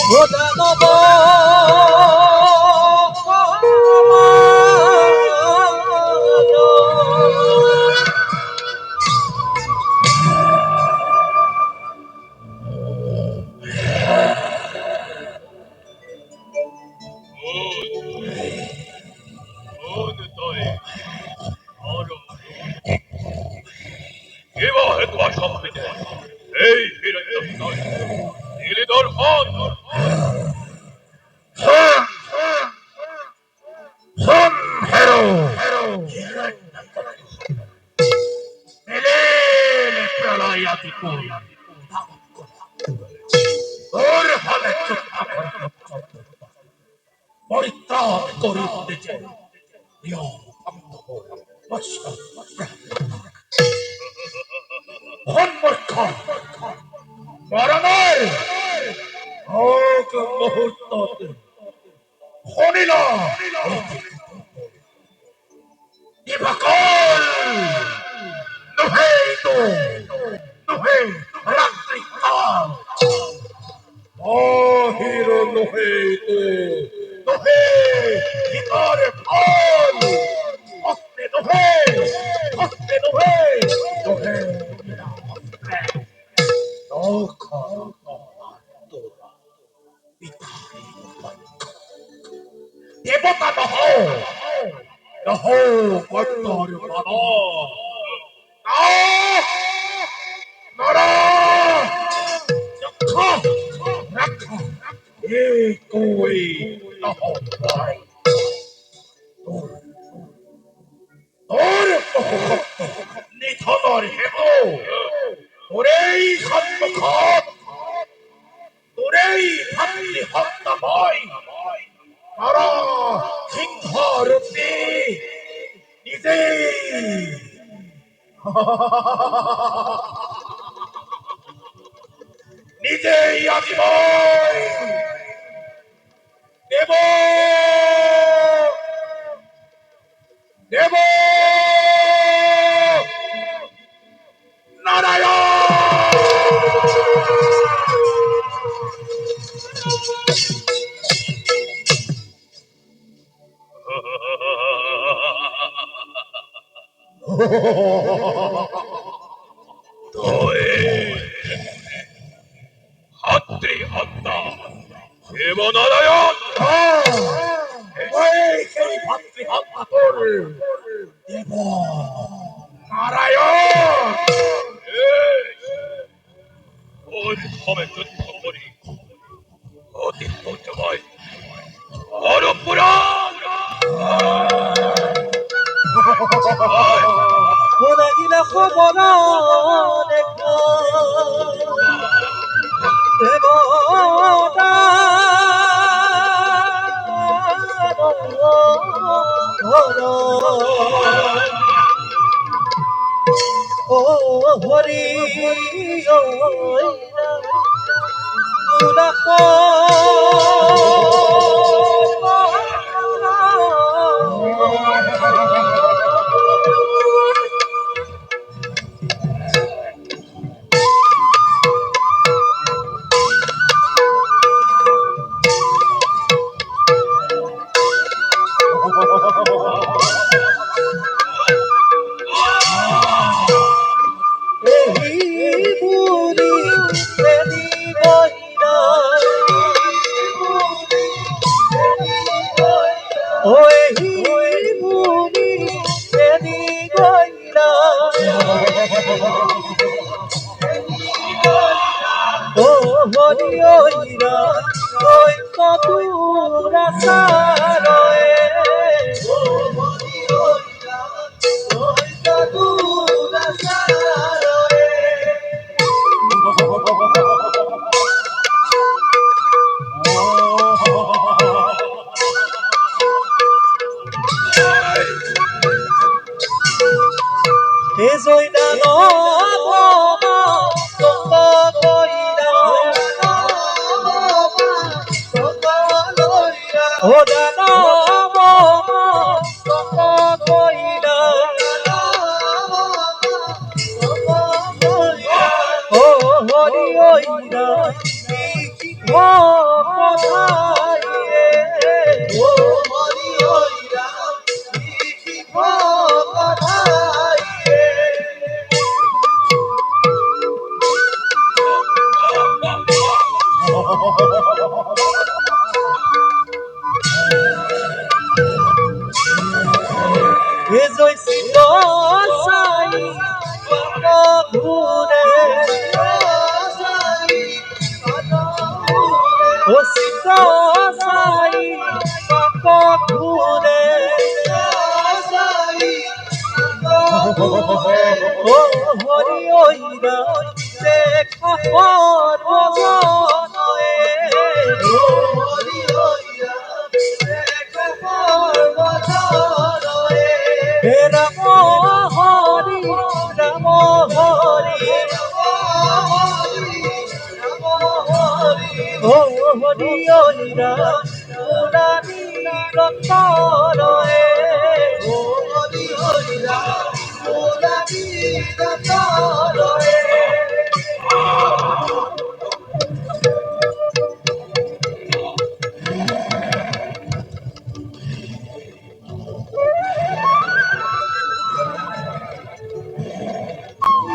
দানব কিবা হেতুৱা সম্প্ৰীতে এই হিৰণ্যকৃতই নীলিদৰ্শন শোন হেৰো মিলিল প্রলয় আদি তোর হবে পরিত্রাণ করিতেছে মরণের ভোগ মুহূর্ত শনিল দিবাকল নহে তো নহে রাত্রিকাল বাহির নহে তো নহে ভিতরে ফল হস্তে নহে হস্তে নহে নহে নখ দেবতা নহ নহ কর্তর মান নর যক্ষ রক্ষ একই নহ তোর নিধনের হেতু তোরেই সম্মুখ তোরেই ভাতৃ হত্যা ভয় নর সিংহ রূপে নিজেই নিজেই আজীবন দেব দেব ভাতৃ হত্যা দেবনারায়ণ সেই ভাতৃ হত্যা তোর দেব নারায়ণ ওই ভাবে যুদ্ধ করি অতি তোমায় পরপুরাণ লাগিলে খবর দেখা দেবতা ও হরি উদাস হরিয়রা ওই কতুরা সারয়ে ওই কতুরা সারয়ে এ জয়দান ও দানব কইরা ও হরি ওইরা ও সিতা সাই কক ঘুরে ও হরি ওইরা দেখা পর্বজনয়ে হে রাম হরি রাম হরি ও হরি ওইরা মুরারি রতরে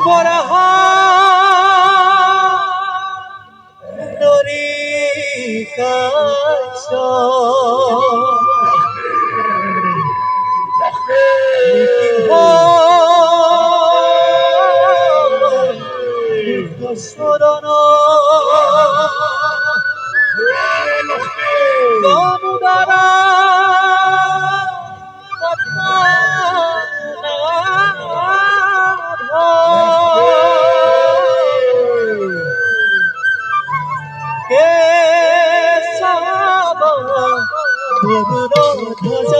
বরাহা নরি কাছ শরণ গনুদারা কেশব গরুর ধ্বজ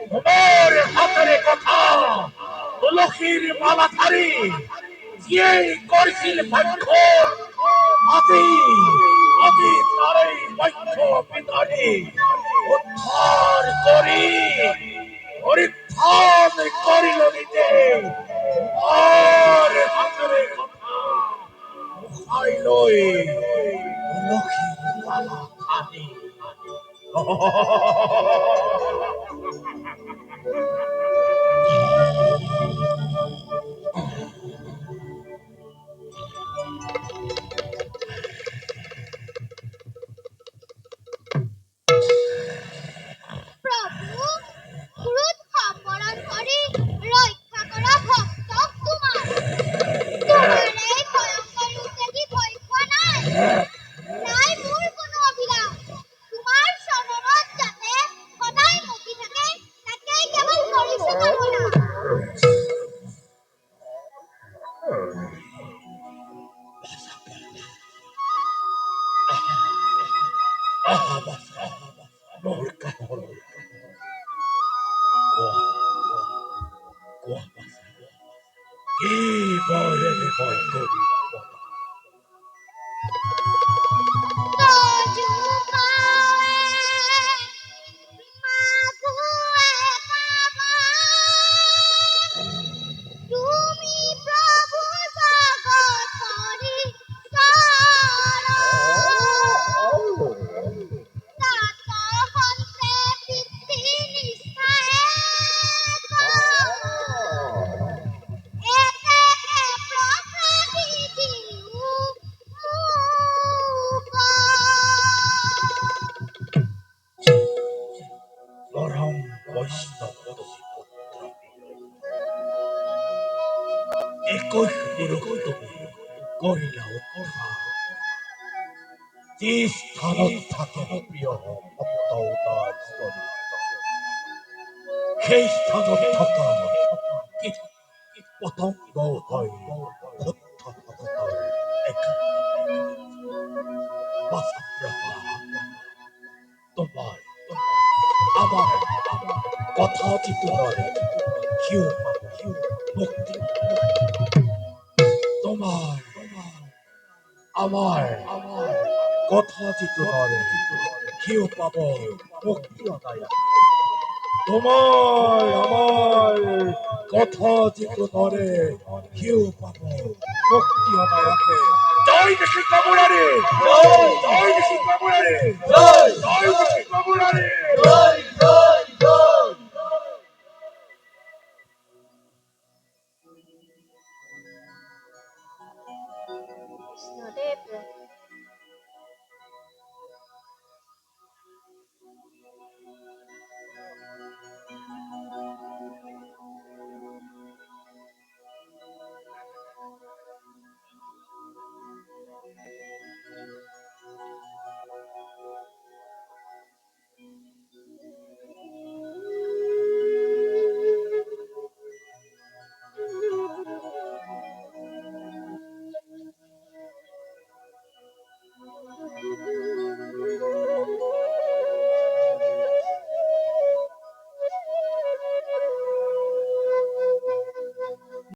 তোমার হাতের কথা তুলসীর মালা ধারি যে করছিল ভাগ্য আদি আদি তারে বাক্য বিধানে উদ্ধার করি পরিত্রাণ করিল নিতে আর হাতের কথা খাইলই তুলসীর মালা খানি প্রভু ক্রোধ অপরাধ করে রক্ষা করা ভক্ত তোমার এই ভয়ঙ্কর রূপে কি ভয় খোয়া নাই নাই মোর কোনো অভিলাষ তোমার সরণত যাতে সদায় মতি থাকে তাকেই কেৱল কৰিছো কামনা মোৰ কামৰ কি বৰে মই কৰিব তুমি প্রভু জগতরি পরম বৈষ্ণব একই গুরুত্ব করিলা উদ্ধার যে স্থানত থাকে প্রিয় ভক্ত উদার সেই স্থানত থকা পতঙ্গ হয় হত্যা ভগতার তোমার আমার কথা চিত্তর কিউ মুক্তি তোমার আমার কথা চিত্তর কিউ পাব মুক্তি অনায়া তোমার আমার কথা চিত্তরে কিউ পাব মুক্তি অনায়াকে জয় দেশি কামুরারে জয় দেশি কামুরারে জয় দেশি কামুরারে